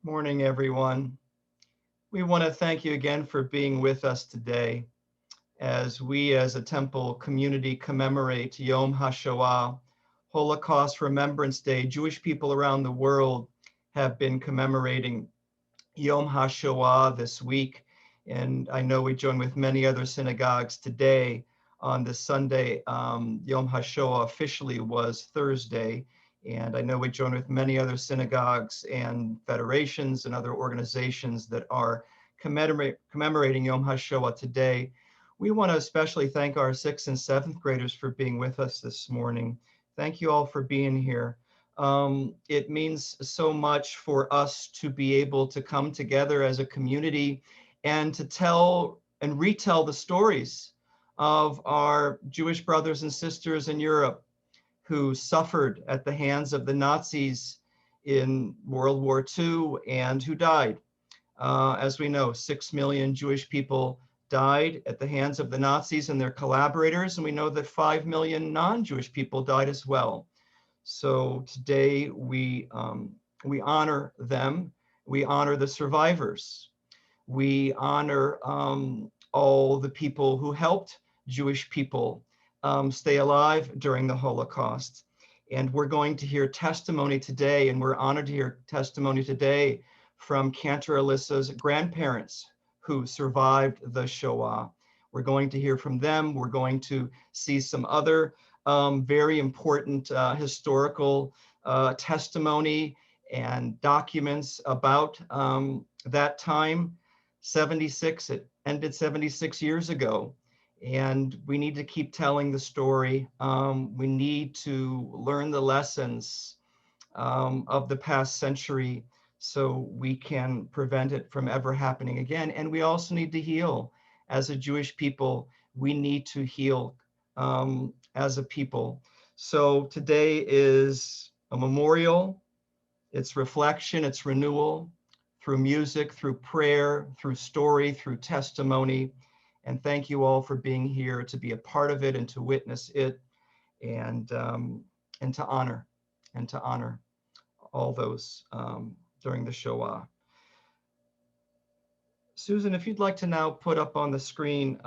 Morning, everyone. We want to thank you again for being with us today as we as a temple community commemorate Yom HaShoah, Holocaust Remembrance Day. Jewish people around the world have been commemorating Yom HaShoah this week, and I know we join with many other synagogues today on this Sunday. Yom HaShoah officially was Thursday, and I know we join with many other synagogues and federations and other organizations that are commemorating Yom HaShoah today. We want to especially thank our 6th and 7th graders for being with us this morning. Thank you all for being here. It means so much for us to be able to come together as a community and to tell and retell the stories of our Jewish brothers and sisters in Europe who suffered at the hands of the Nazis in World War II and who died. As we know, 6 million Jewish people died at the hands of the Nazis and their collaborators, and we know that 5 million non-Jewish people died as well. So today we honor them. We honor the survivors. We honor all the people who helped Jewish people stay alive during the Holocaust. And we're going to hear testimony today, and we're honored to hear testimony today from Cantor Alyssa's grandparents who survived the Shoah. We're going to hear from them. We're going to see some other very important historical testimony and documents about that time. 76, it ended 76 years ago. And we need to keep telling the story. We need to learn the lessons of the past century so we can prevent it from ever happening again. And we also need to heal. As a Jewish people, we need to heal as a people. So today is a memorial, it's reflection, it's renewal through music, through prayer, through story, through testimony. And thank you all for being here to be a part of it and to witness it and to honor all those during the Shoah. Susan, if you'd like to now put up on the screen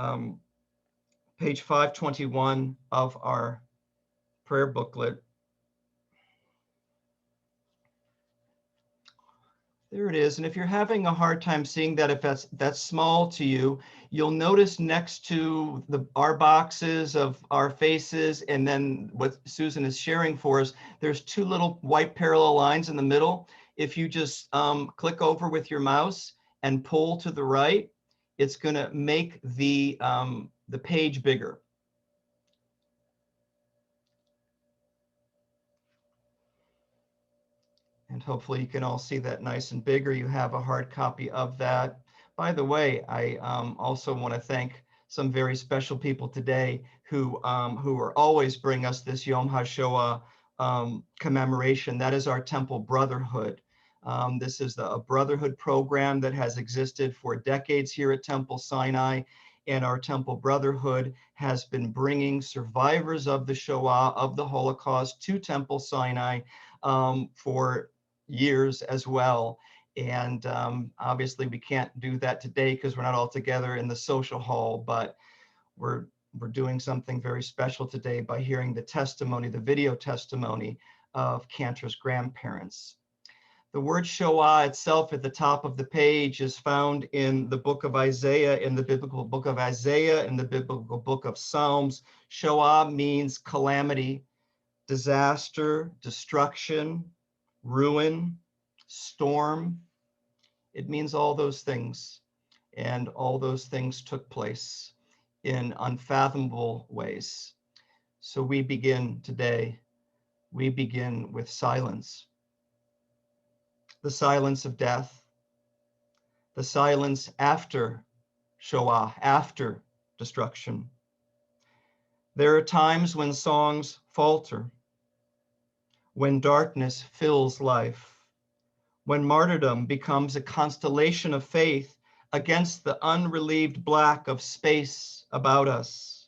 page 521 of our prayer booklet. There it is. And if you're having a hard time seeing that, if that's small to you, you'll notice next to our boxes of our faces and then what Susan is sharing for us, there's two little white parallel lines in the middle. If you just click over with your mouse and pull to the right, it's going to make the page bigger. And hopefully you can all see that nice and big, or you have a hard copy of that. By the way, I also want to thank some very special people today who are always bring us this Yom HaShoah commemoration. That is our Temple Brotherhood. This is a brotherhood program that has existed for decades here at Temple Sinai. And our Temple Brotherhood has been bringing survivors of the Shoah, of the Holocaust, to Temple Sinai for years as well. And obviously we can't do that today because we're not all together in the social hall, but we're doing something very special today by hearing the testimony, the video testimony of Cantor's grandparents. The word Shoah itself at the top of the page is found in the book of Isaiah, in the biblical book of Isaiah, in the biblical book of Psalms. Shoah means calamity, disaster, destruction, ruin, storm. It means all those things. And all those things took place in unfathomable ways. So we begin today, we begin with silence. The silence of death, the silence after Shoah, after destruction. There are times when songs falter, when darkness fills life, when martyrdom becomes a constellation of faith against the unrelieved black of space about us.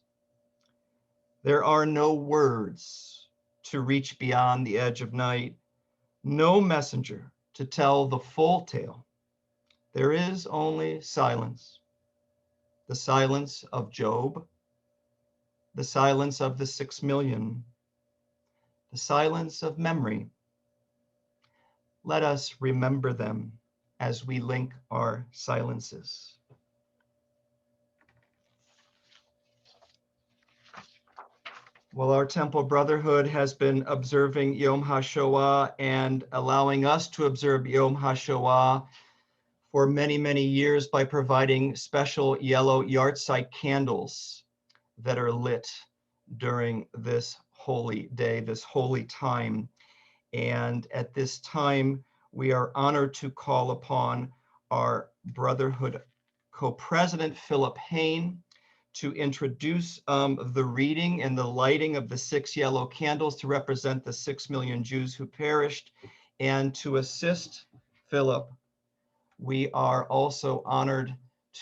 There are no words to reach beyond the edge of night, no messenger to tell the full tale. There is only silence, the silence of Job, the silence of the 6 million, the silence of memory. Let us remember them as we link our silences. Well, our Temple Brotherhood has been observing Yom HaShoah and allowing us to observe Yom HaShoah for many, many years by providing special yellow yahrzeit candles that are lit during this holy day, this holy time. And at this time, we are honored to call upon our Brotherhood co-president, Philip Hain, to introduce the reading and the lighting of the 6 yellow candles to represent the 6 million Jews who perished. And to assist Philip, we are also honored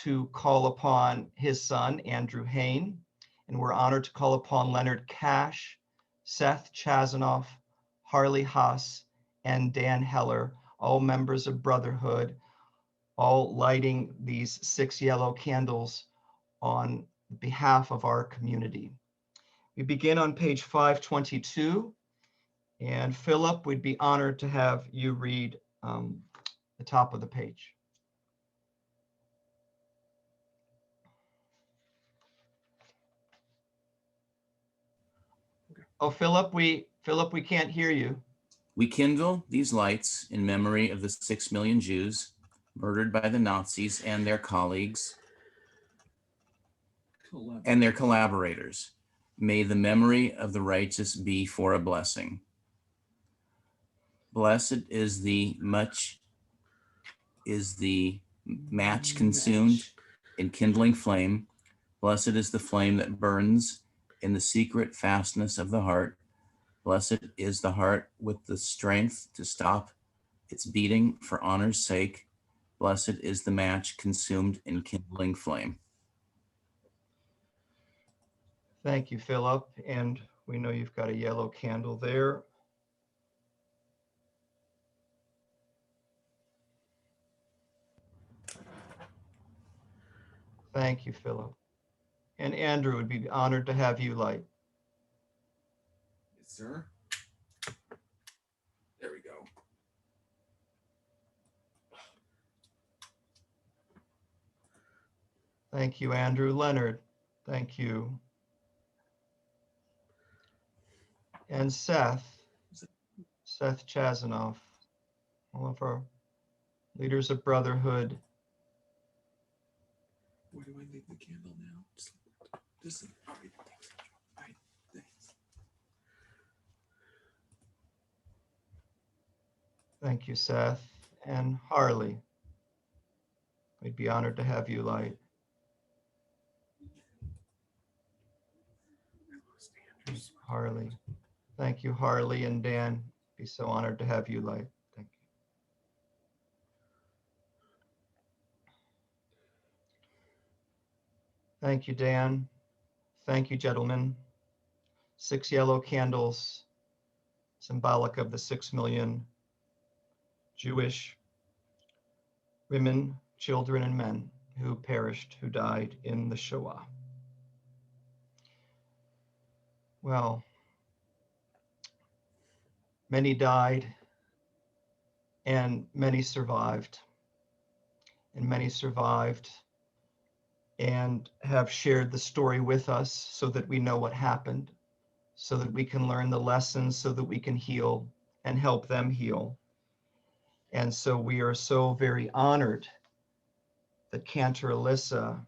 to call upon his son, Andrew Hain, and we're honored to call upon Leonard Cash, Seth Chazanoff, Harley Haas, and Dan Heller, all members of Brotherhood, all lighting these 6 yellow candles on behalf of our community. We begin on page 522, and Philip, we'd be honored to have you read the top of the page. Oh, Philip, we can't hear you. We kindle these lights in memory of the 6 million Jews murdered by the Nazis and their colleagues and their collaborators. May the memory of the righteous be for a blessing. Blessed is the match consumed in kindling flame. Blessed is the flame that burns in the secret fastness of the heart. Blessed is the heart with the strength to stop its beating for honor's sake. Blessed is the match consumed in kindling flame. Thank you, Philip. And we know you've got a yellow candle there. Thank you, Philip. And Andrew, would be honored to have you light. Yes, sir. There we go. Thank you, Andrew Leonard. Thank you. And Seth Chazanoff, all of our leaders of brotherhood. Where do I leave the candle now? This is all right. All right, thanks. Thank you, Seth. And Harley, we'd be honored to have you light. Harley. Thank you, Harley and Dan. Be so honored to have you light. Thank you. Thank you, Dan. Thank you, gentlemen. 6 yellow candles, symbolic of the 6 million Jewish women, children, and men who perished, who died in the Shoah. Well, many died and many survived. And many survived and have shared the story with us so that we know what happened, so that we can learn the lessons, so that we can heal and help them heal. And so we are so very honored that Cantor Alyssa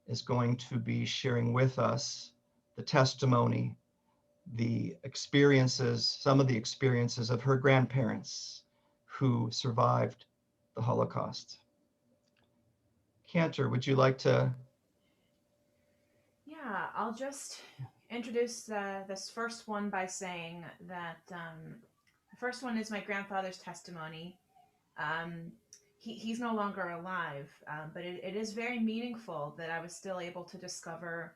is going to be sharing with us the testimony, the experiences, some of the experiences of her grandparents who survived the Holocaust. Cantor, would you like to? Yeah, I'll just introduce this first one by saying that the first one is my grandfather's testimony. He's no longer alive, but it is very meaningful that I was still able to discover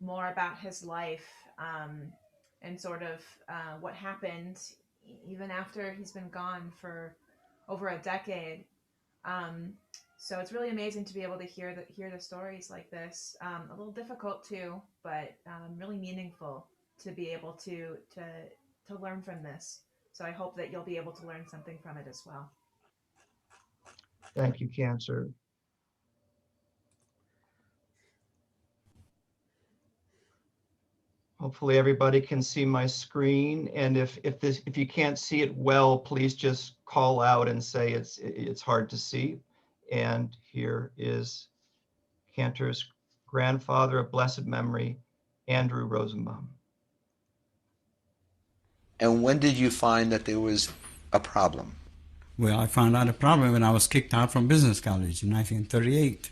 more about his life and sort of what happened even after he's been gone for over a decade. So it's really amazing to be able to hear the stories like this. A little difficult too, but really meaningful to be able to learn from this. So I hope that you'll be able to learn something from it as well. Thank you, Cantor. Hopefully everybody can see my screen. And if you can't see it well, please just call out and say it's hard to see. And here is Cantor's grandfather of blessed memory, Andrew Rosenbaum. And when did you find that there was a problem? Well, I found out a problem when I was kicked out from business college in 1938.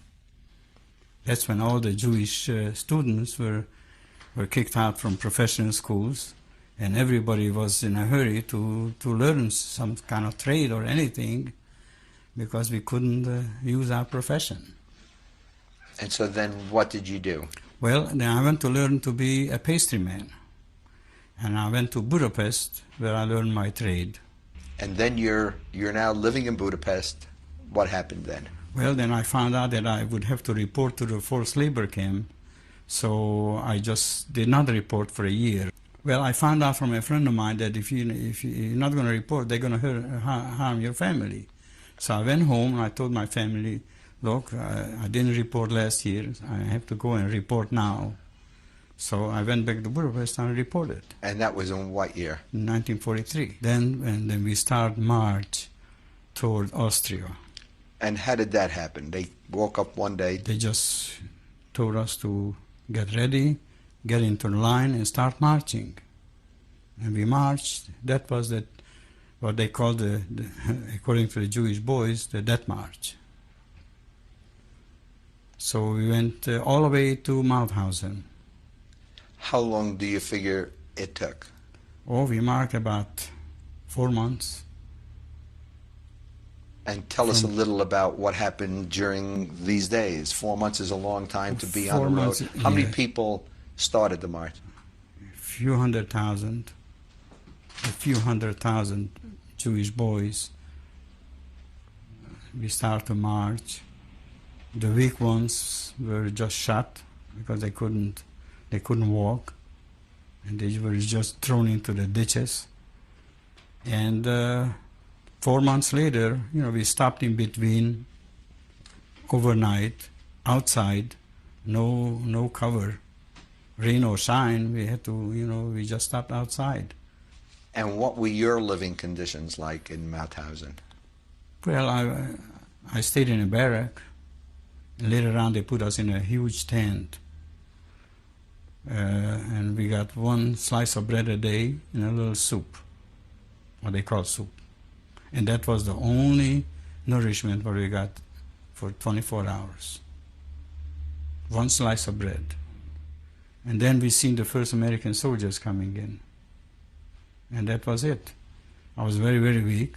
That's when all the Jewish students were kicked out from professional schools, and everybody was in a hurry to learn some kind of trade or anything because we couldn't use our profession. And so then what did you do? Well, then I went to learn to be a pastryman, and I went to Budapest where I learned my trade. And then you're now living in Budapest. What happened then? Well, then I found out that I would have to report to the forced labor camp, so I just did not report for a year. Well, I found out from a friend of mine that if you're not going to report, they're going to harm your family. So I went home and I told my family, look, I didn't report last year. I have to go and report now. So I went back to Budapest and reported. And that was in what year? In 1943. Then we start march toward Austria. And how did that happen? They woke up one day. They just told us to get ready, get into the line, and start marching. And we marched. That was what they called, according to the Jewish boys, the death march. So we went all the way to Mauthausen. How long do you figure it took? Oh, we marched about 4 months. And tell us a little about what happened during these days. 4 months is a long time to be on the road. How many people started the march? A few hundred thousand Jewish boys. We started to march. The weak ones were just shot because they couldn't walk, and they were just thrown into the ditches. And 4 months later, we stopped in between overnight outside no cover, rain or shine. We had to, we just stopped outside. And what were your living conditions like in Mauthausen? Well, I stayed in a barrack. And later on, they put us in a huge tent. And we got one slice of bread a day and a little soup, what they call soup. And that was the only nourishment what we got for 24 hours. One slice of bread. And then we seen the first American soldiers coming in. And that was it. I was very, very weak.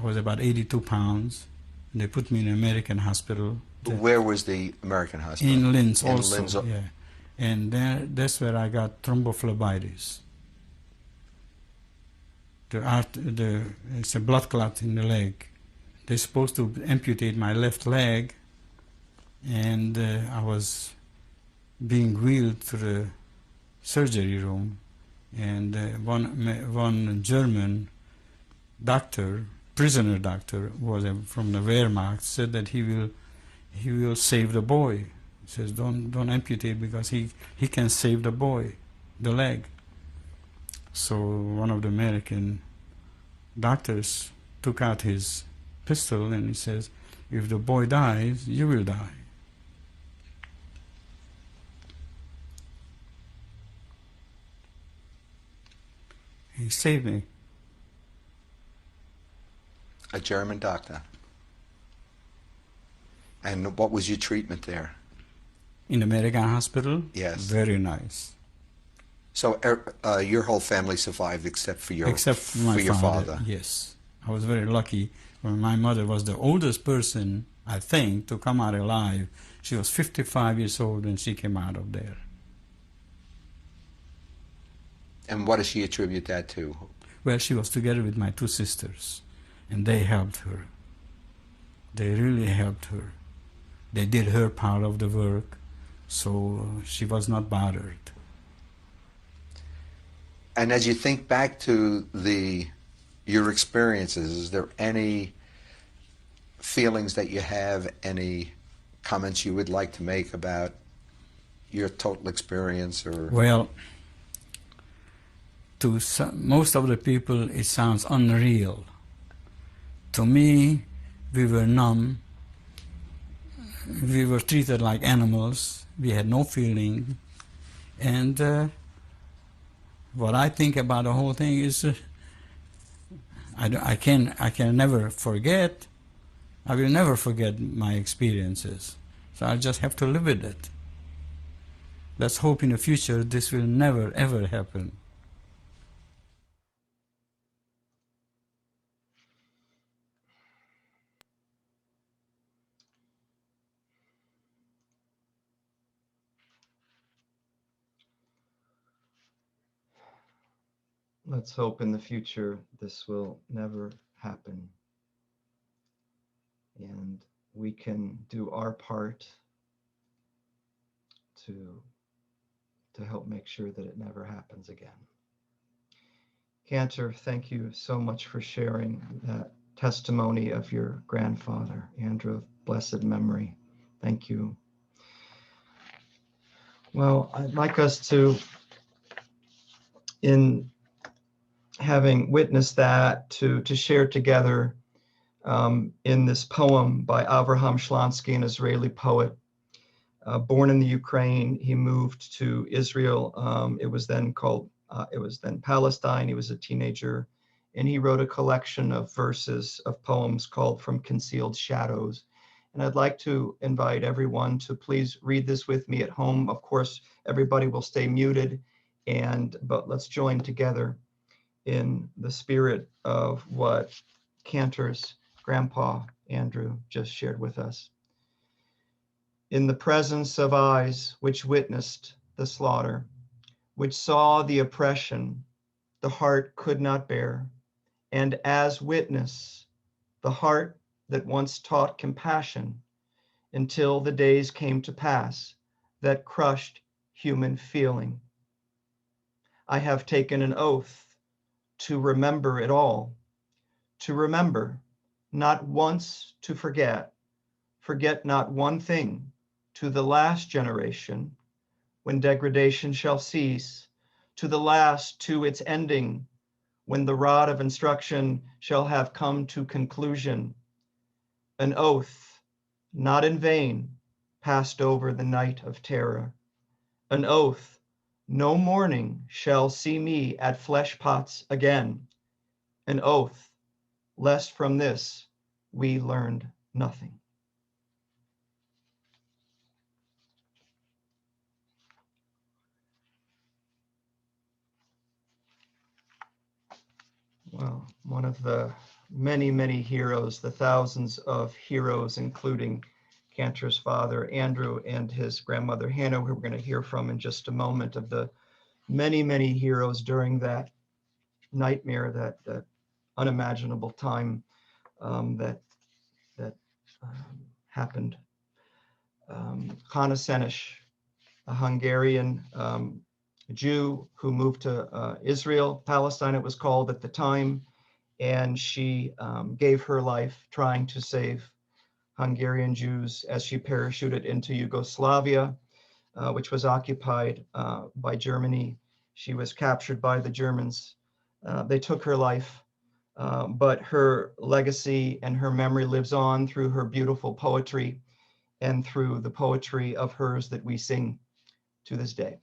I was about 82 pounds. And they put me in an American hospital. Where was the American hospital? In Linz In also, Linz. yeah. And that's where I got thrombophlebitis. It's a blood clot in the leg. They're supposed to amputate my left leg, and I was being wheeled to the surgery room, and one German doctor, prisoner doctor, was from the Wehrmacht, said that he will save the boy. He says, don't amputate because he can save the boy, the leg. So one of the American doctors took out his pistol and he says, if the boy dies, you will die. He saved me. A German doctor. And what was your treatment there? In American hospital? Yes. Very nice. So your whole family survived except for your father. Yes. I was very lucky. When my mother was the oldest person, I think, to come out alive. She was 55 years old when she came out of there. And what does she attribute that to? Well, she was together with my two sisters, and they helped her. They really helped her. They did her part of the work, so she was not bothered. And as you think back to your experiences, is there any feelings that you have, any comments you would like to make about your total experience? Or well, to most of the people it sounds unreal. To me, we were numb. We were treated like animals. We had no feeling. And what I think about the whole thing is I can never forget. I will never forget my experiences. So I just have to live with it. Let's hope in the future this will never ever happen. Let's hope in the future this will never happen. And we can do our part to help make sure that it never happens again. Cantor, thank you so much for sharing that testimony of your grandfather, Andrew, of blessed memory. Thank you. Well, I'd like us to, in having witnessed that, to share together in this poem by Avraham Shlansky, an Israeli poet. Born in the Ukraine, he moved to Israel. It was then Palestine. He was a teenager, and he wrote a collection of verses, of poems called From Concealed Shadows. And I'd like to invite everyone to please read this with me at home. Of course, everybody will stay muted, but let's join together in the spirit of what Cantor's grandpa, Andrew, just shared with us. In the presence of eyes which witnessed the slaughter, which saw the oppression the heart could not bear, and as witness, the heart that once taught compassion until the days came to pass that crushed human feeling. I have taken an oath to remember it all, to remember, not once to forget not one thing, to the last generation, when degradation shall cease, to the last, to its ending, when the rod of instruction shall have come to conclusion. An oath, not in vain, passed over the night of terror. An oath, no morning shall see me at flesh pots again. An oath, lest from this we learned nothing. Well, one of the many, many heroes, the thousands of heroes, including Cantor's father, Andrew, and his grandmother, Hannah, who we're going to hear from in just a moment, of the many, many heroes during that nightmare, that unimaginable time that happened. Hannah Senesh, a Hungarian Jew who moved to Israel, Palestine it was called at the time, and she gave her life trying to save Hungarian Jews as she parachuted into Yugoslavia, which was occupied by Germany. She was captured by the Germans. They took her life, but her legacy and her memory lives on through her beautiful poetry and through the poetry of hers that we sing to this day.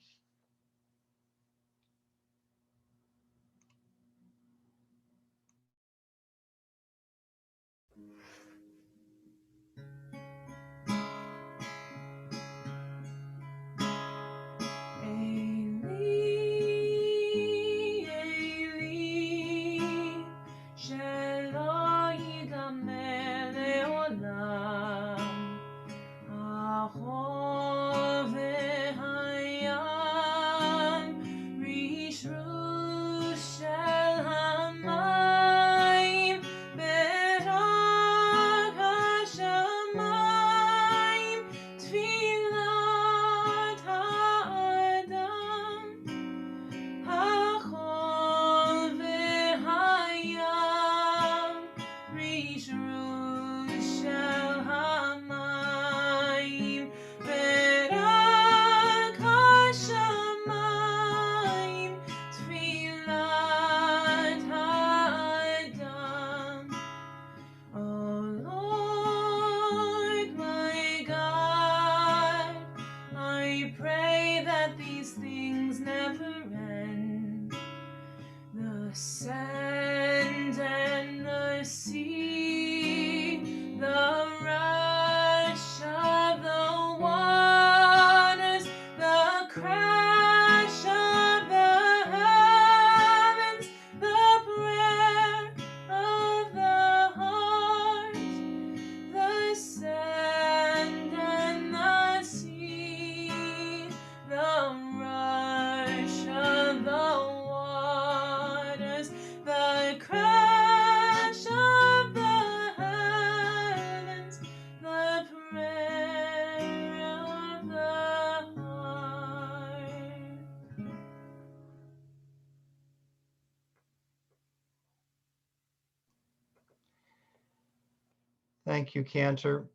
Thank you, Cantor.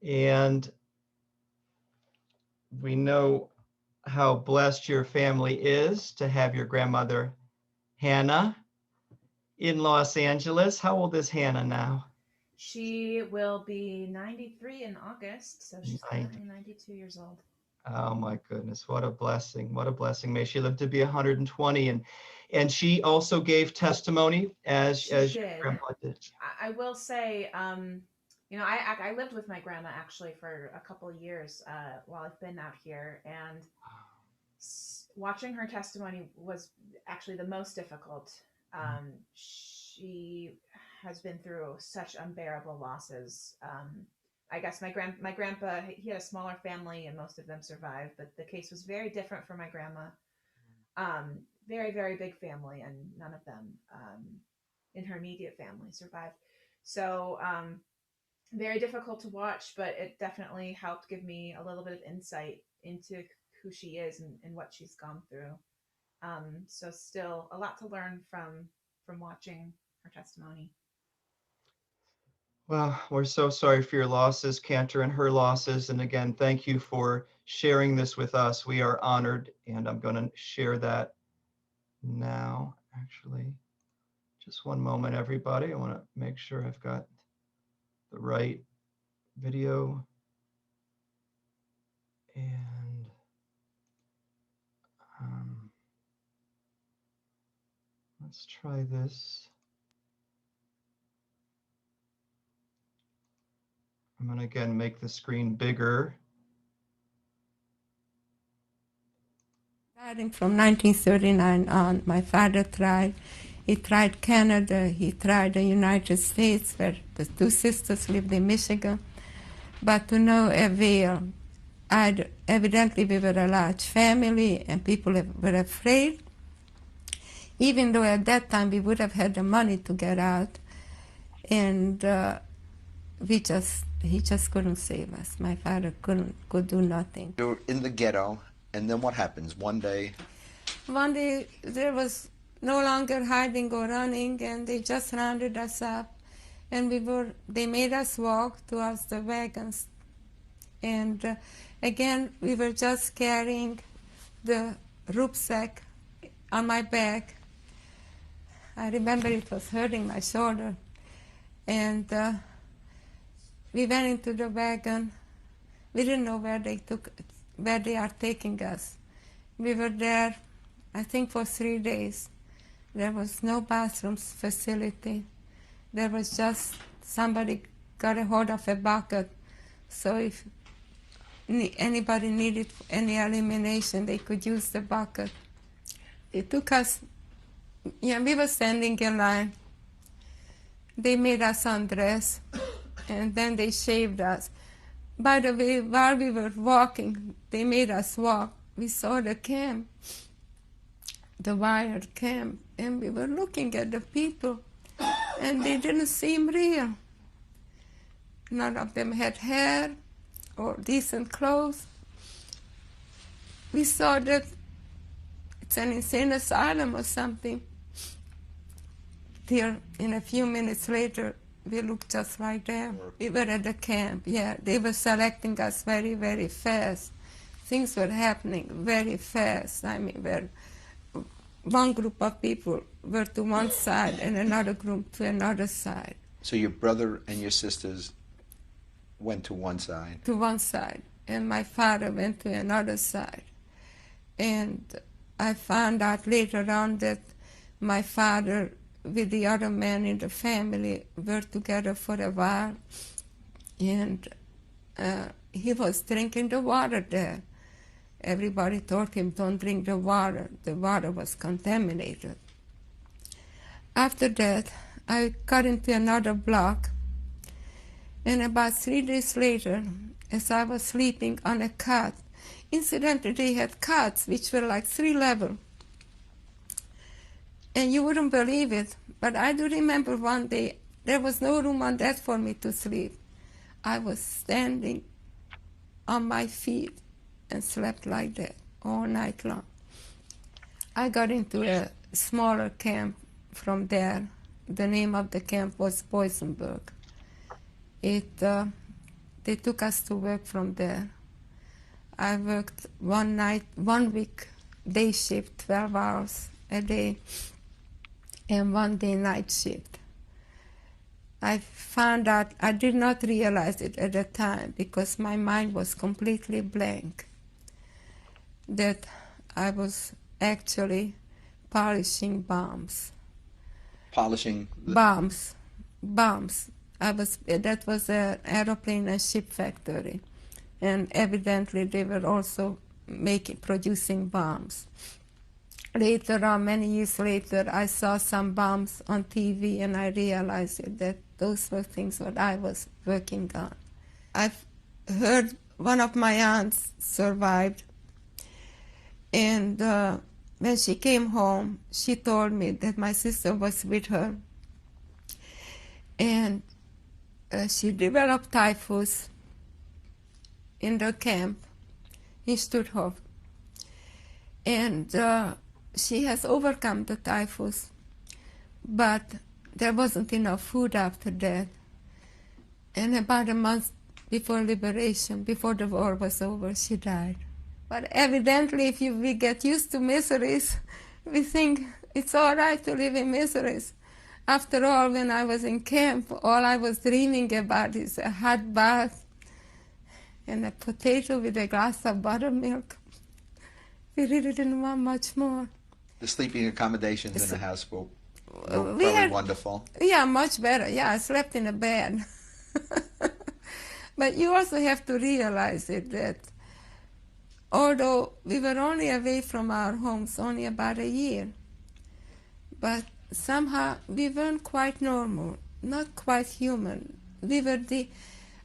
And we know how blessed your family is to have your grandmother, Hannah, in Los Angeles. How old is Hannah now? She will be 93 in August, so she's 90. currently 92 years old. Oh my goodness, what a blessing. What a blessing. May she live to be 120. And she also gave testimony as your grandpa did. I will say, you know, I lived with my grandma actually for a couple of years while I've been out here, and watching her testimony was actually the most difficult. She has been through such unbearable losses. I guess my grandpa, he had a smaller family and most of them survived, but the case was very different for my grandma. Very, very big family, and none of them in her immediate family survived. So very difficult to watch, but it definitely helped give me a little bit of insight into who she is and what she's gone through. So still a lot to learn from watching her testimony. Well, we're so sorry for your losses, Cantor, and her losses. And again, thank you for sharing this with us. We are honored, and I'm going to share that now, actually. Just one moment, everybody. I want to make sure I've got the right video. And let's try this. I'm going to again make the screen bigger. Starting from 1939 on, my father tried. He tried Canada, he tried the United States, where the two sisters lived in Michigan, but to no avail. Evidently, we were a large family, and people were afraid, even though at that time we would have had the money to get out, and he just couldn't save us. My father could do nothing. You're in the ghetto, and then what happens? One day, There was no longer hiding or running, and they just rounded us up, and they made us walk towards the wagons, and again we were just carrying the rucksack on my back. I remember it was hurting my shoulder, and we went into the wagon. We didn't know where they are taking us. We were there, I think, for 3 days. There was no bathrooms facility. There was just somebody got a hold of a bucket. So if anybody needed any elimination, they could use the bucket. They took us, we were standing in line. They made us undress, and then they shaved us. By the way, while we were walking, they made us walk. We saw the camp, the wired camp, and we were looking at the people, and they didn't seem real. None of them had hair or decent clothes. We saw that it's an insane asylum or something. Till in a few minutes later, we looked just like them. We were at the camp, yeah. They were selecting us very, very fast. Things were happening very fast. I mean, where one group of people were to one side and another group to another side. so your brother and your sisters went to one side. To one side, and my father went to another side. And I found out later on that my father with the other men in the family were together for a while, and he was drinking the water there. Everybody told him, don't drink the water. The water was contaminated. After that, I got into another block, and about 3 days later, as I was sleeping on a cot, incidentally, they had cots which were like 3 levels. And you wouldn't believe it, but I do remember one day, there was no room on that for me to sleep. I was standing on my feet and slept like that all night long. I got into a smaller camp from there. The name of the camp was Boysenberg. They took us to work from there. I worked one week day shift, 12 hours a day, and one day night shift. I found out, I did not realize it at the time because my mind was completely blank, that I was actually polishing bombs. Polishing the Bombs. That was an aeroplane and ship factory. And evidently they were also producing bombs. Later on, many years later, I saw some bombs on TV, and I realized that those were things that I was working on. I've heard one of my aunts survived, and when she came home, she told me that my sister was with her, and she developed typhus in the camp in Stutthof. And she has overcome the typhus, but there wasn't enough food after that. And about a month before liberation, before the war was over, she died. But evidently, if we get used to miseries, we think it's all right to live in miseries. After all, when I was in camp, all I was dreaming about is a hot bath and a potato with a glass of buttermilk. We really didn't want much more. The sleeping accommodations in the house were We probably had, wonderful. yeah, much better. Yeah, I slept in a bed. But you also have to realize it that although we were only away from our homes only about a year, but somehow we weren't quite normal, not quite human.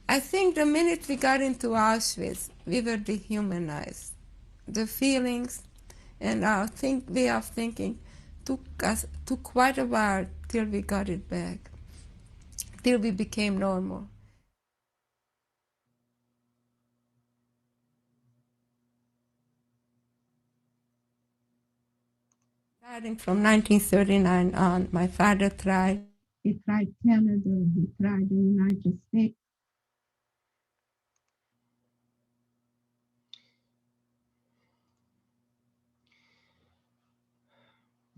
I think the minute we got into Auschwitz, we were dehumanized. The feelings and our way of thinking took quite a while till we got it back, till we became normal. Starting from 1939 on, my father tried. He tried Canada, he tried the United States.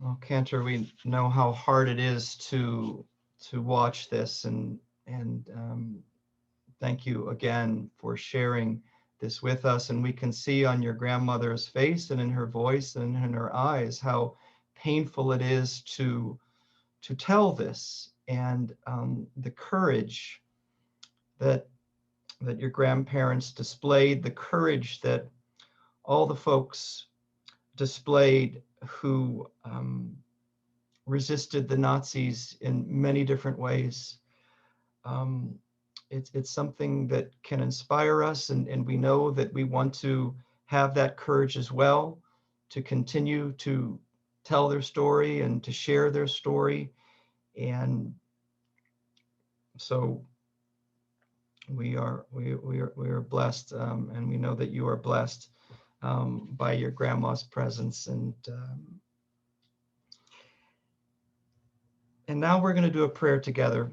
Well, Cantor, we know how hard it is to watch this, and thank you again for sharing this with us. And we can see on your grandmother's face and in her voice and in her eyes how painful it is to tell this, and the courage that your grandparents displayed, the courage that all the folks displayed who resisted the Nazis in many different ways. It's something that can inspire us, and we know that we want to have that courage as well, to continue to tell their story and to share their story. And so we are blessed, and we know that you are blessed by your grandma's presence. And now we're going to do a prayer together.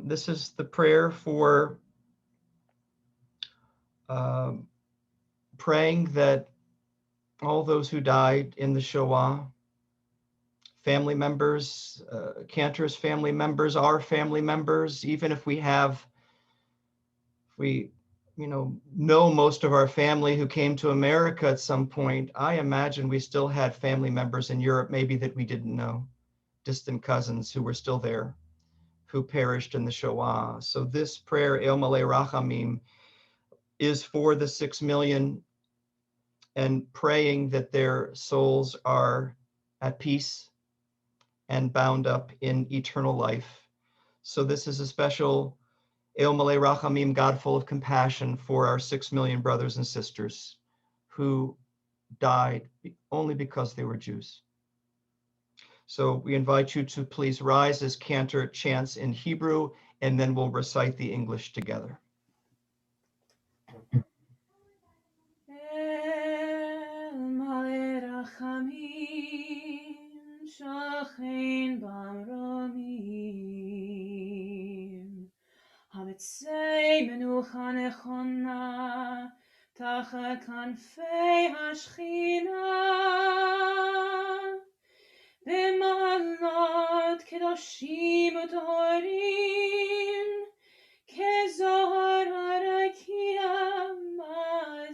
This is the prayer for praying that all those who died in the Shoah, family members, Cantor's family members, our family members, even if we know most of our family who came to America at some point, I imagine we still had family members in Europe maybe that we didn't know, distant cousins who were still there, who perished in the Shoah. So this prayer, El Malei Rachamim, is for the 6 million and praying that their souls are at peace and bound up in eternal life. So this is a special El Malei Rachamim, God full of compassion, for our 6 million brothers and sisters who died only because they were Jews. So we invite you to please rise as Cantor chants in Hebrew, and then we'll recite the English together. El Malei Rachamim, Shochein Bamromim, Hametzei Menucha Nechona, Tachat Kanfei Hashchina, B'malot Kedoshim U'Torim, Kezohar Harakia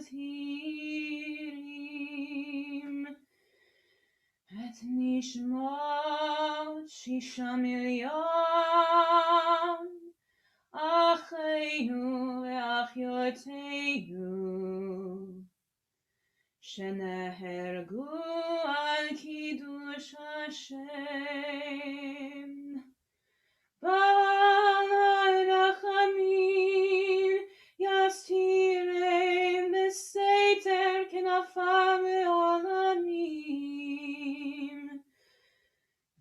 Mazhirim, Et Nishmot 6 million Acheinu ve'achyoteinu shenehergu al kiddush Hashem Ba'alei rachamim yastirem b'seiter kenafam le'olamim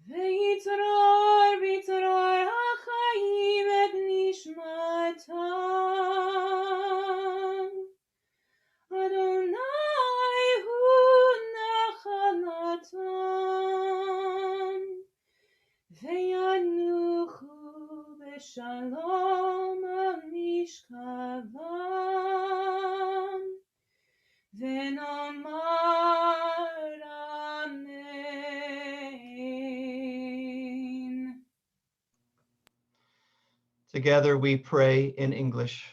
V'yitror b'yitror ha'chayim et nishmatam Adonai hu nachalatam V'yanuchu b'shalom Together we pray in English.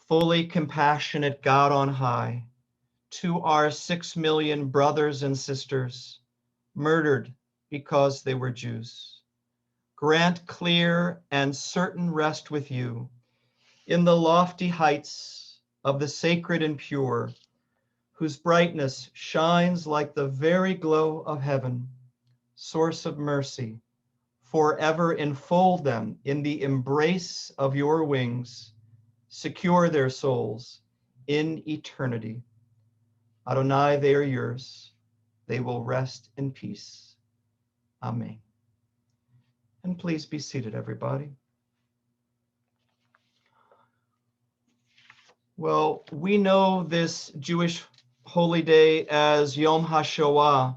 Fully compassionate God on high, to our 6 million brothers and sisters murdered because they were Jews, grant clear and certain rest with you in the lofty heights of the sacred and pure, whose brightness shines like the very glow of heaven. Source of mercy, forever enfold them in the embrace of your wings, secure their souls in eternity. Adonai, they are yours. They will rest in peace. Amen. And please be seated, everybody. Well, we know this Jewish holy day as Yom HaShoah,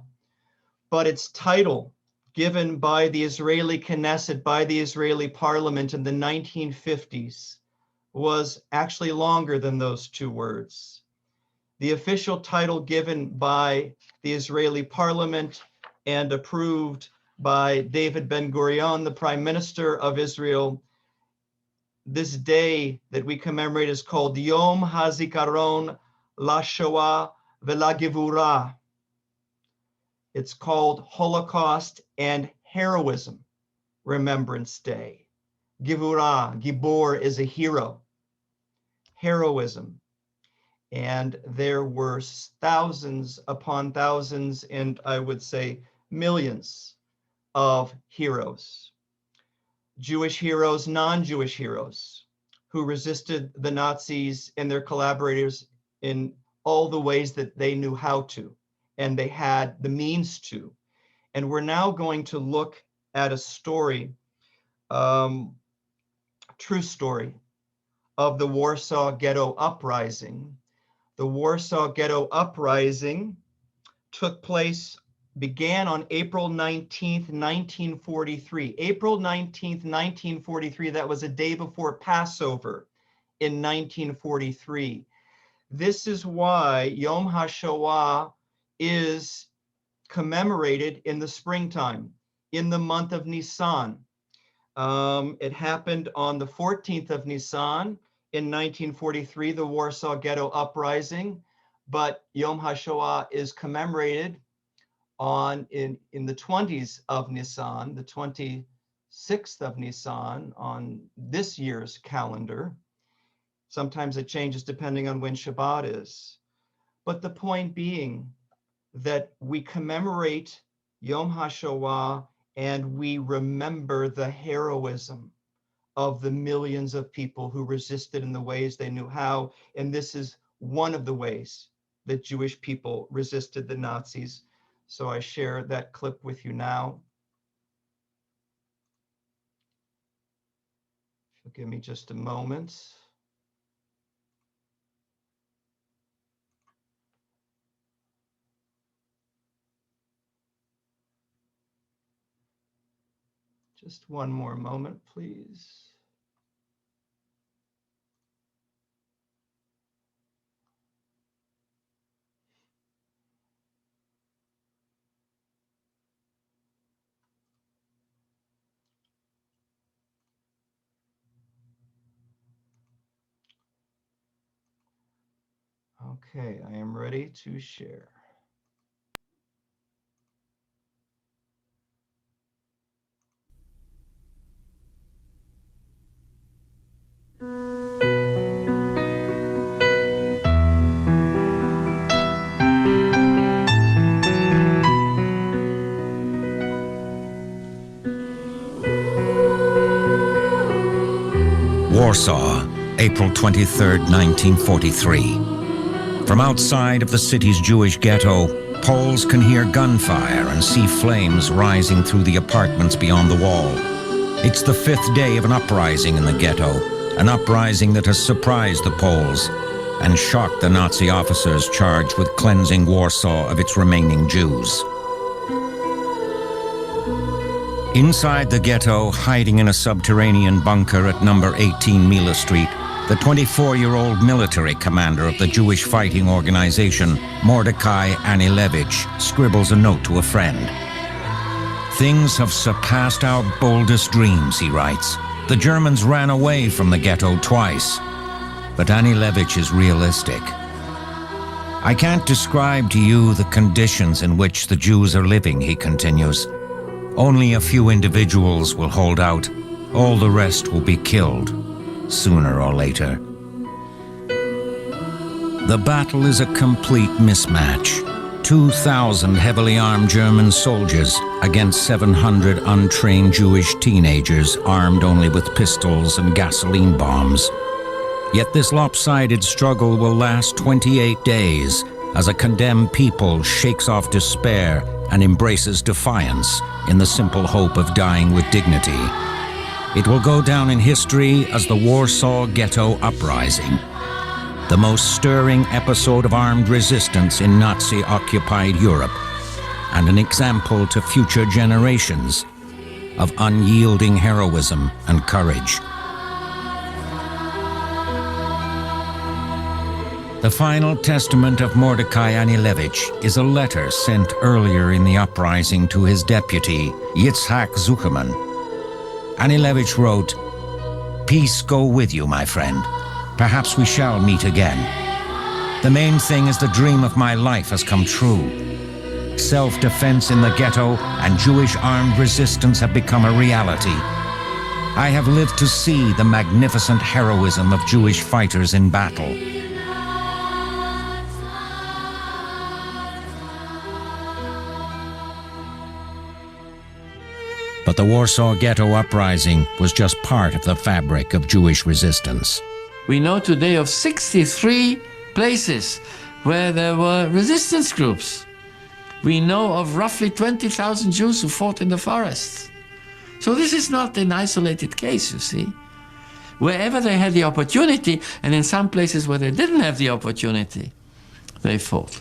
but its title given by the Israeli Knesset, by the Israeli parliament in the 1950s, was actually longer than those two words. The official title given by the Israeli parliament and approved by David Ben-Gurion, the Prime Minister of Israel, this day that we commemorate is called Yom HaZikaron LaShoah VeLaGevurah. It's called Holocaust and Heroism Remembrance Day. Gevurah, Gibor is a hero. Heroism. And there were thousands upon thousands, and I would say millions of heroes. Jewish heroes, non-Jewish heroes, who resisted the Nazis and their collaborators in all the ways that they knew how to, and they had the means to. And we're now going to look at a story, true story, of the Warsaw Ghetto Uprising. The Warsaw Ghetto Uprising began on April 19th, 1943. April 19th, 1943, that was a day before Passover in 1943. This is why Yom HaShoah is commemorated in the springtime, in the month of Nisan. It happened on the 14th of Nisan in 1943, the Warsaw Ghetto Uprising, but Yom HaShoah is commemorated in the 20s of Nisan, the 26th of Nisan on this year's calendar. Sometimes it changes depending on when Shabbat is. But the point being that we commemorate Yom HaShoah and we remember the heroism of the millions of people who resisted in the ways they knew how. And this is one of the ways that Jewish people resisted the Nazis. So I share that clip with you now. If you'll give me just a moment. Just one more moment, please. Okay, I am ready to share. Warsaw, April 23, 1943. From outside of the city's Jewish ghetto, Poles can hear gunfire and see flames rising through the apartments beyond the wall. It's the 5th day of an uprising in the ghetto, an uprising that has surprised the Poles and shocked the Nazi officers charged with cleansing Warsaw of its remaining Jews. Inside the ghetto, hiding in a subterranean bunker at number 18 Mila Street, the 24-year-old military commander of the Jewish fighting organization, Mordecai Anilevich, scribbles a note to a friend. "Things have surpassed our boldest dreams," he writes. The Germans ran away from the ghetto twice, but Anilevich is realistic. I can't describe to you the conditions in which the Jews are living, he continues. Only a few individuals will hold out. All the rest will be killed, sooner or later. The battle is a complete mismatch. 2,000 heavily armed German soldiers against 700 untrained Jewish teenagers armed only with pistols and gasoline bombs. Yet this lopsided struggle will last 28 days as a condemned people shakes off despair and embraces defiance in the simple hope of dying with dignity. It will go down in history as the Warsaw Ghetto Uprising, the most stirring episode of armed resistance in Nazi-occupied Europe, and an example to future generations of unyielding heroism and courage. The final testament of Mordecai Anilevich is a letter sent earlier in the uprising to his deputy, Yitzhak Zuckerman. Anilevich wrote, "Peace go with you, my friend. Perhaps we shall meet again. The main thing is the dream of my life has come true. Self-defense in the ghetto and Jewish armed resistance have become a reality. I have lived to see the magnificent heroism of Jewish fighters in battle." But the Warsaw Ghetto Uprising was just part of the fabric of Jewish resistance. We know today of 63 places where there were resistance groups. We know of roughly 20,000 Jews who fought in the forests. So this is not an isolated case, you see. Wherever they had the opportunity, and in some places where they didn't have the opportunity, they fought.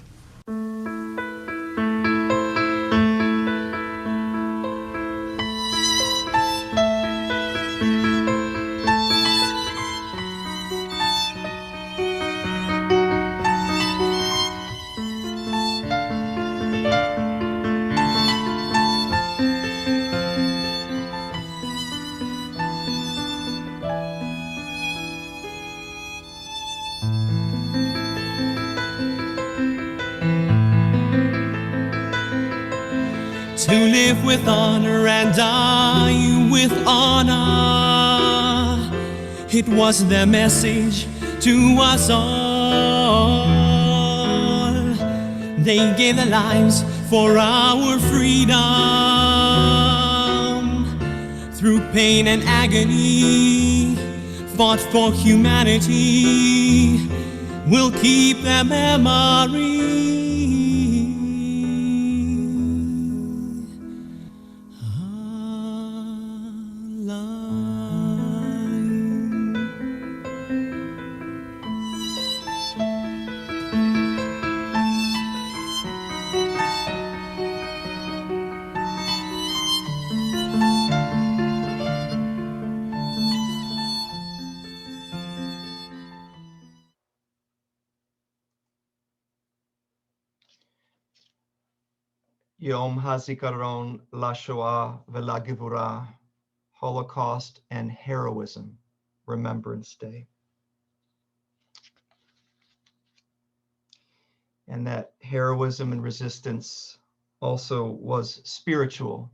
To live with honor and die with honor. It was their message to us all. They gave their lives for our freedom. Through pain and agony, fought for humanity. We'll keep their memory. Yom HaZikaron LaShoah Velagivura, Holocaust and Heroism, Remembrance Day. And that heroism and resistance also was spiritual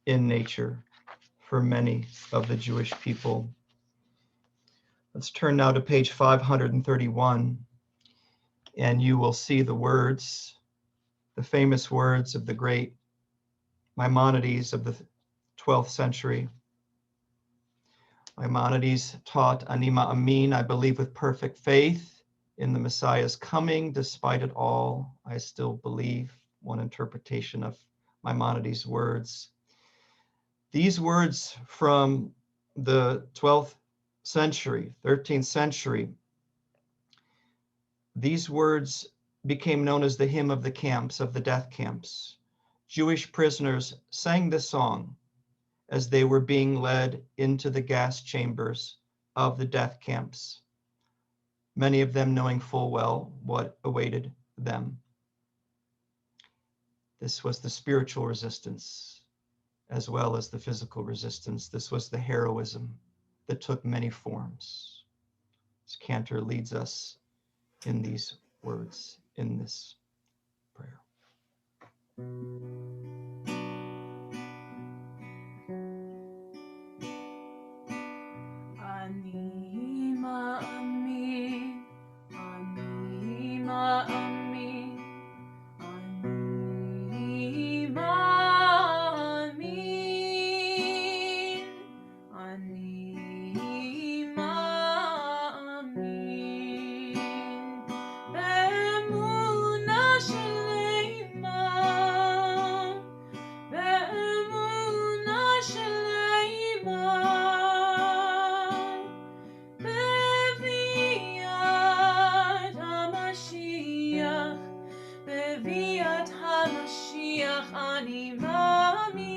in nature for many of the Jewish people. Let's turn now to page 531, and you will see the words, the famous words of the great Maimonides of the 12th century. Maimonides taught, Anima Amin, I believe with perfect faith in the Messiah's coming. Despite it all, I still believe. One interpretation of Maimonides' words. These words from the 12th century, 13th century, these words became known as the hymn of the camps, of the death camps. Jewish prisoners sang this song as they were being led into the gas chambers of the death camps, many of them knowing full well what awaited them. This was the spiritual resistance as well as the physical resistance. This was the heroism that took many forms. As Cantor leads us in these words, in this prayer. Ani ma'amin, ani ma'amin, ani ma'amin, ani ma'amin, be'emunah shelema, be'emunah shelema. Beviat HaMashiach ani ma'amin.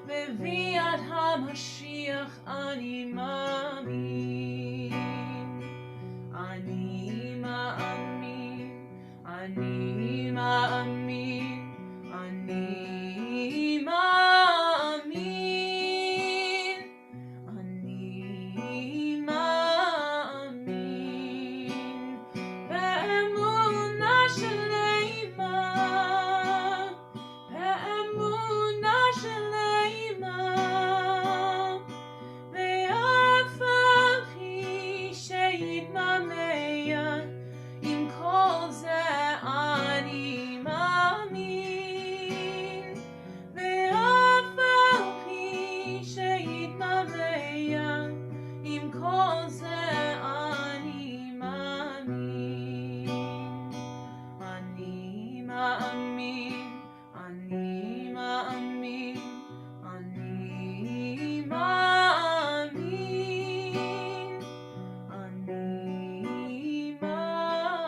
Beviat HaMashiach ani ma'amin. Ani ma'amin, ani ma'amin, ani ma'amin, ani ma'amin, be'emunah shelema, be'emunah shelema, ve'af al pi she'yitmamea, im kol ze ani ma'amin, ve'af al pi she'yitmamea, im kol ze ani ma'amin. Ani ma'amin, ani ma'amin, ani ma'amin, ani ma'amin.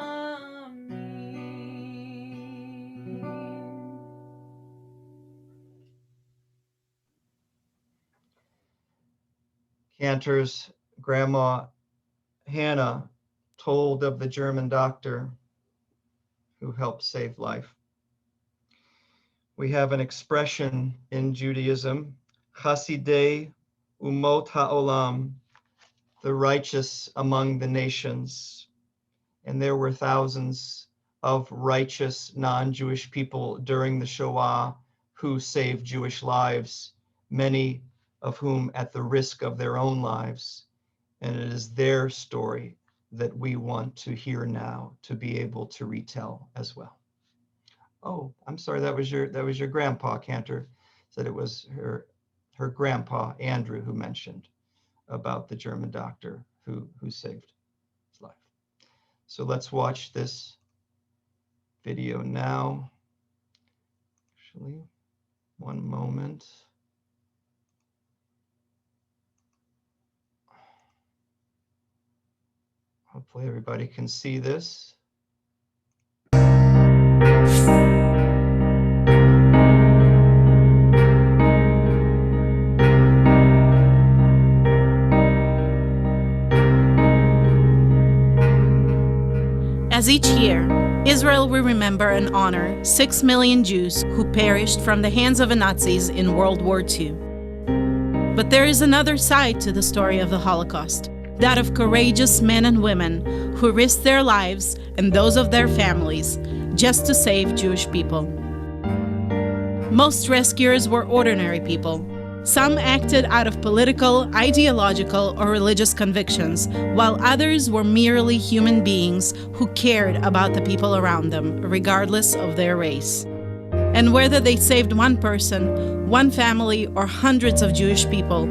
Cantor's grandma Hannah told of the German doctor who helped save life. We have an expression in Judaism, Chasidei Umot Ha'olam, the righteous among the nations. And there were thousands of righteous non-Jewish people during the Shoah who saved Jewish lives, many of whom at the risk of their own lives. And it is their story that we want to hear now, to be able to retell as well. Oh, I'm sorry, that was your grandpa, Cantor. Said it was her grandpa, Andrew, who mentioned about the German doctor who saved his life. So let's watch this video now. Actually, one moment. Hopefully everybody can see this. As each year, Israel will remember and honor 6 million Jews who perished from the hands of the Nazis in World War II. But there is another side to the story of the Holocaust, that of courageous men and women who risked their lives and those of their families just to save Jewish people. Most rescuers were ordinary people. Some acted out of political, ideological, or religious convictions, while others were merely human beings who cared about the people around them, regardless of their race. And whether they saved one person, one family, or hundreds of Jewish people,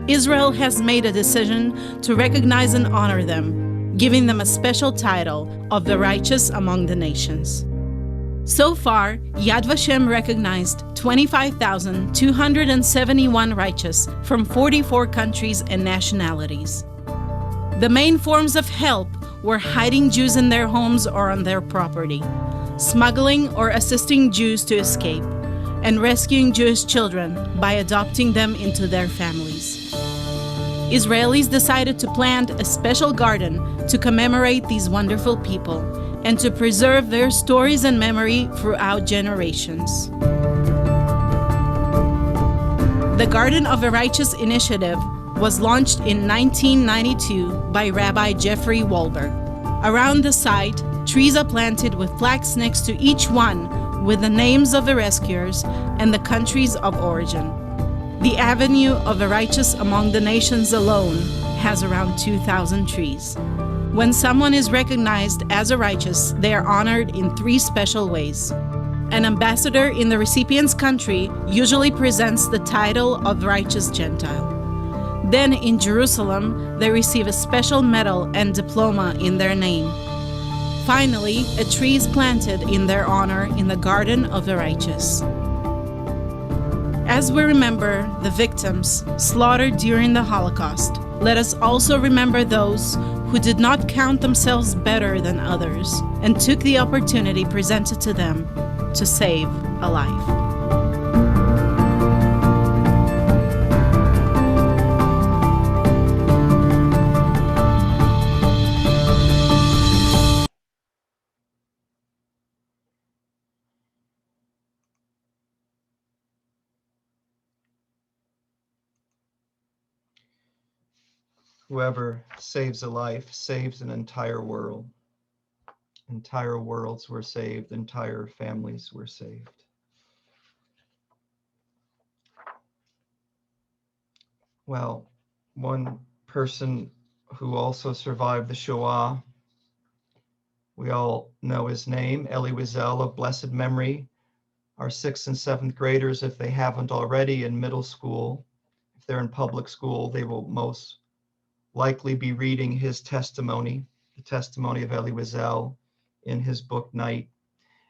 Israel has made a decision to recognize and honor them, giving them a special title of the righteous among the nations. So far, Yad Vashem recognized 25,271 righteous from 44 countries and nationalities. The main forms of help were hiding Jews in their homes or on their property, smuggling or assisting Jews to escape, and rescuing Jewish children by adopting them into their families. Israelis decided to plant a special garden to commemorate these wonderful people and to preserve their stories and memory throughout generations. The Garden of the Righteous initiative was launched in 1992 by Rabbi Jeffrey Wahlberg. Around the site, trees are planted with plaques next to each one with the names of the rescuers and the countries of origin. The Avenue of the Righteous among the nations alone has around 2,000 trees. When someone is recognized as a righteous, they are honored in 3 special ways. An ambassador in the recipient's country usually presents the title of Righteous Gentile. Then in Jerusalem, they receive a special medal and diploma in their name. Finally, a tree is planted in their honor in the Garden of the Righteous. As we remember the victims slaughtered during the Holocaust, let us also remember those who did not count themselves better than others and took the opportunity presented to them to save a life. Whoever saves a life saves an entire world. Entire worlds were saved, entire families were saved. Well, one person who also survived the Shoah, we all know his name, Elie Wiesel of blessed memory. Our 6th and 7th graders, if they haven't already in middle school, if they're in public school, they will most likely be reading his testimony, the testimony of Elie Wiesel in his book Night.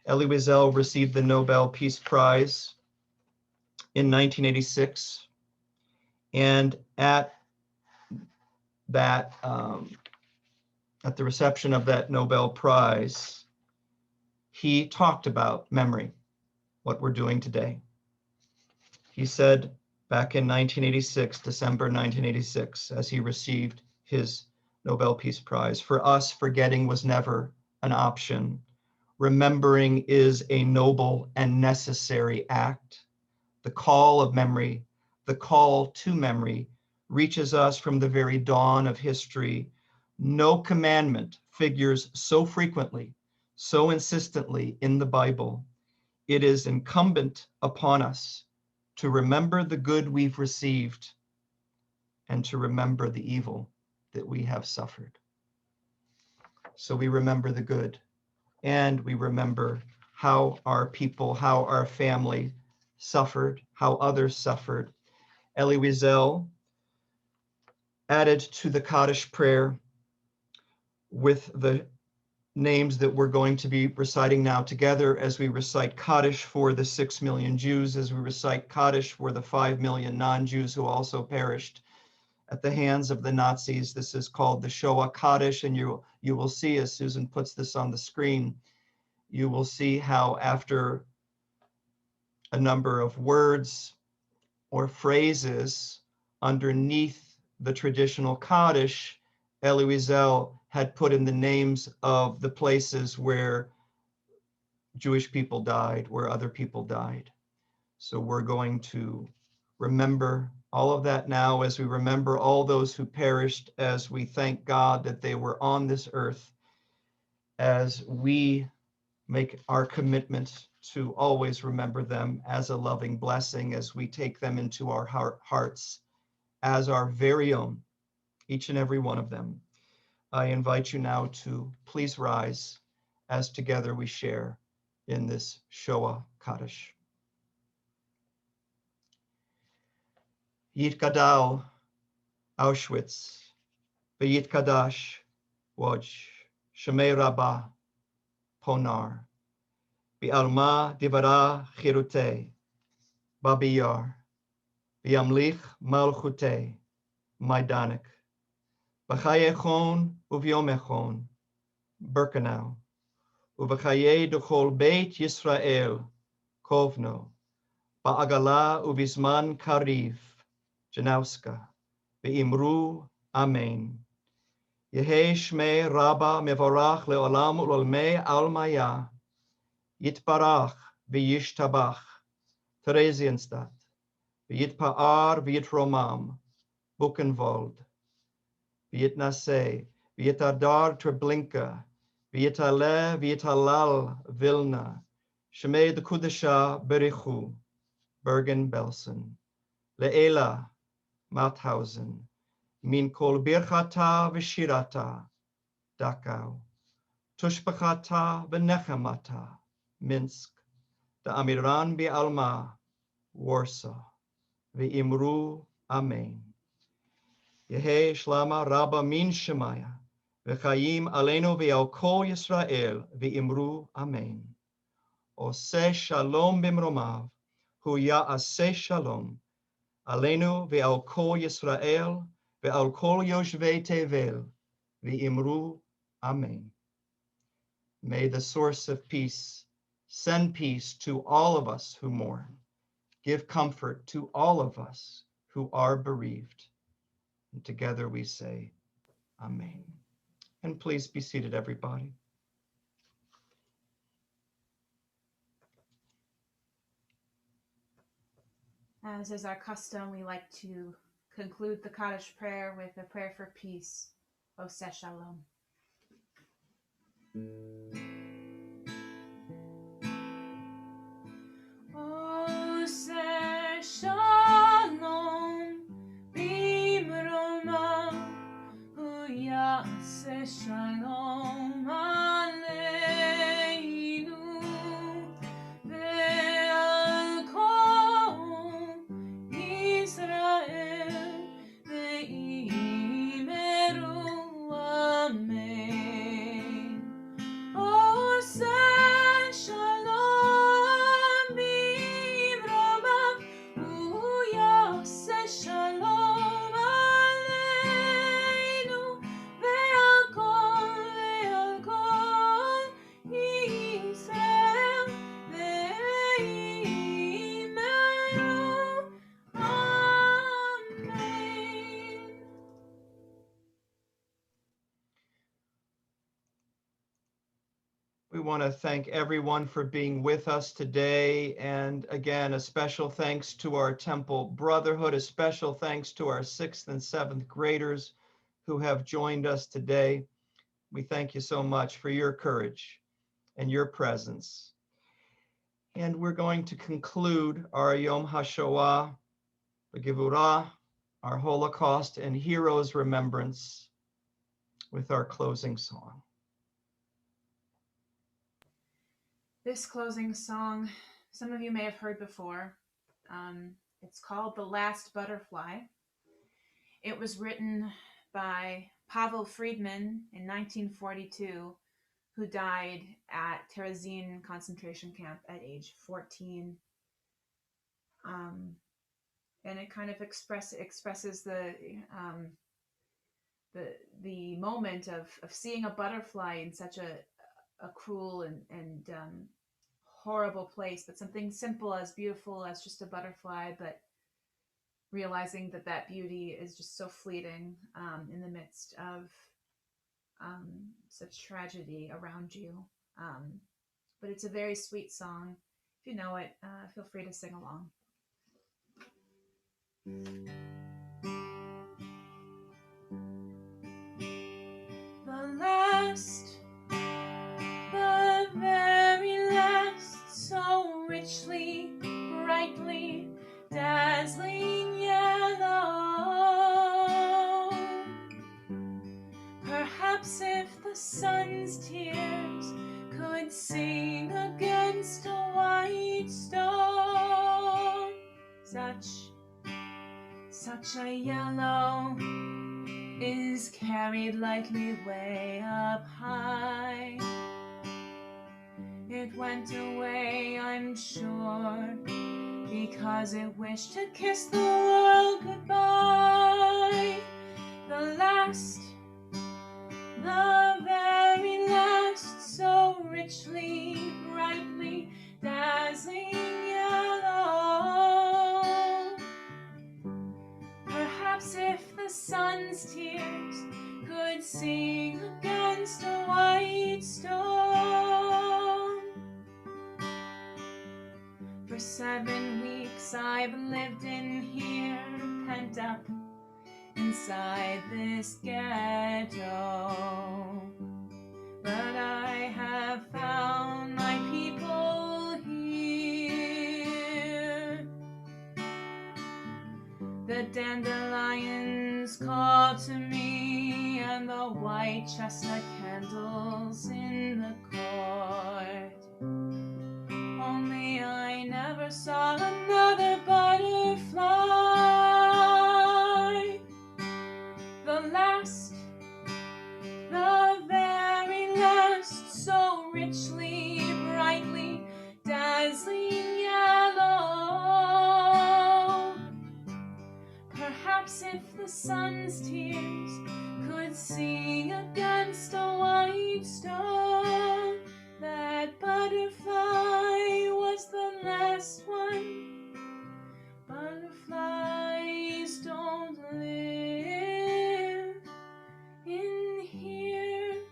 Elie Wiesel received the Nobel Peace Prize in 1986, and at the reception of that Nobel Prize, he talked about memory, what we're doing today. He said back in 1986, December 1986, as he received his Nobel Peace Prize, for us, forgetting was never an option. Remembering is a noble and necessary act. The call of memory, the call to memory, reaches us from the very dawn of history. No commandment figures so frequently, so insistently in the Bible. It is incumbent upon us to remember the good we've received and to remember the evil that we have suffered. So we remember the good, and we remember how our people, how our family suffered, how others suffered. Elie Wiesel added to the Kaddish prayer with the names that we're going to be reciting now together as we recite Kaddish for the 6 million Jews, as we recite Kaddish for the 5 million non-Jews who also perished at the hands of the Nazis. This is called the Shoah Kaddish, and you will see, as Susan puts this on the screen, you will see how after a number of words or phrases underneath the traditional Kaddish, Elie Wiesel had put in the names of the places where Jewish people died, where other people died. So we're going to remember all of that now as we remember all those who perished, as we thank God that they were on this earth, as we make our commitment to always remember them as a loving blessing, as we take them into our hearts as our very own, each and every one of them. I invite you now to please rise as together we share in this Shoah Kaddish. Yitkadal Auschwitz, V'yitkadash Woj, Shemei Rabbah Ponar, B'alma Divara Chirute, Babiyar, B'yamlich Malchute, Maidanek, B'chayechon Uvyomechon, Birkenau, U'v'chaye Duchol Beit Yisrael, Kovno, Ba'agala Uvizman Kariv, Janauska, Be'imru Amen. Yehi Shmei Rabba Mevorach Leolam Ulolmei Almaya. Yitbarach V'yishtabach. Theresienstadt. V'yitpa'ar V'yitromam. Buchenwald. V'yitnaseh. V'yitadar Treblinka. V'yitale V'yitalal Vilna. Shmei de Kudisha Berichu. Bergen-Belsen. Le'ela Mauthausen. Min kol birchata v'shirata. Dachau. Tushbachata v'nechamata. Minsk. The Amiran Bi'alma. Warsaw. V'imru Amen. Yehe Shlama Rabba Min Shemaya. V'chayim Aleinu V'al Kol Yisrael. V'imru Amen. Oseh Shalom Bimromav. Hu Ya'aseh Shalom. Aleinu V'al Kol Yisrael. V'al Kol Yoshvei Tevel. V'imru Amen. May the source of peace send peace to all of us who mourn. Give comfort to all of us who are bereaved. And together we say, Amen. And please be seated, everybody. As is our custom, we like to conclude the Kaddish prayer with a prayer for peace. Oseh Shalom. Oseh Shalom Bimromav Hu Ya'aseh Shalom Aleinu Ve'al Kol Yisrael Ve'imeru Amen. Oseh Shalom Bimromav Hu Ya'aseh Shalom Aleinu Ve'al Kol Yisrael Ve'imeru Amen. We want to thank everyone for being with us today. And again, a special thanks to our Temple Brotherhood, a special thanks to our 6th and 7th graders who have joined us today. We thank you so much for your courage and your presence. And we're going to conclude our Yom HaShoah, the Gevurah, our Holocaust and Heroes Remembrance, with our closing song. This closing song, some of you may have heard before. It's called The Last Butterfly. It was written by Pavel Friedman in 1942, who died at Terezin concentration camp at age 14. And it kind of expresses the moment of seeing a butterfly in such a cruel and horrible place, but something simple as beautiful as just a butterfly, but realizing that beauty is just so fleeting in the midst of such tragedy around you. But it's a very sweet song. If you know it, feel free to sing along. The very last, so richly, brightly, dazzling yellow. Perhaps if the sun's tears could sing against a white stone, such a yellow is carried lightly way up high. It went away, I'm sure, because it wished to kiss the world goodbye. The very last, so richly, brightly, dazzling yellow. Perhaps if the sun's tears could see For 7 weeks I've lived in here, pent up inside this ghetto. But I have found my people here. The dandelions call to me, and the white chestnut candles in the court. Only I never saw another butterfly. The last, the very last, so richly, brightly, dazzling yellow. Perhaps if the sun's tears could sing against a white stone, that butterfly was the last one. Butterflies don't live in here.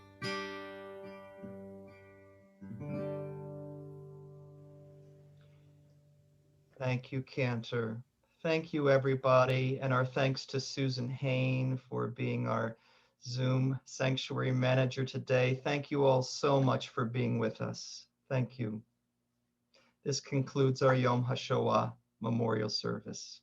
Thank you, Cantor. Thank you, everybody, and our thanks to Susan Hain for being our Zoom sanctuary manager today. Thank you all so much for being with us. Thank you. This concludes our Yom HaShoah memorial service.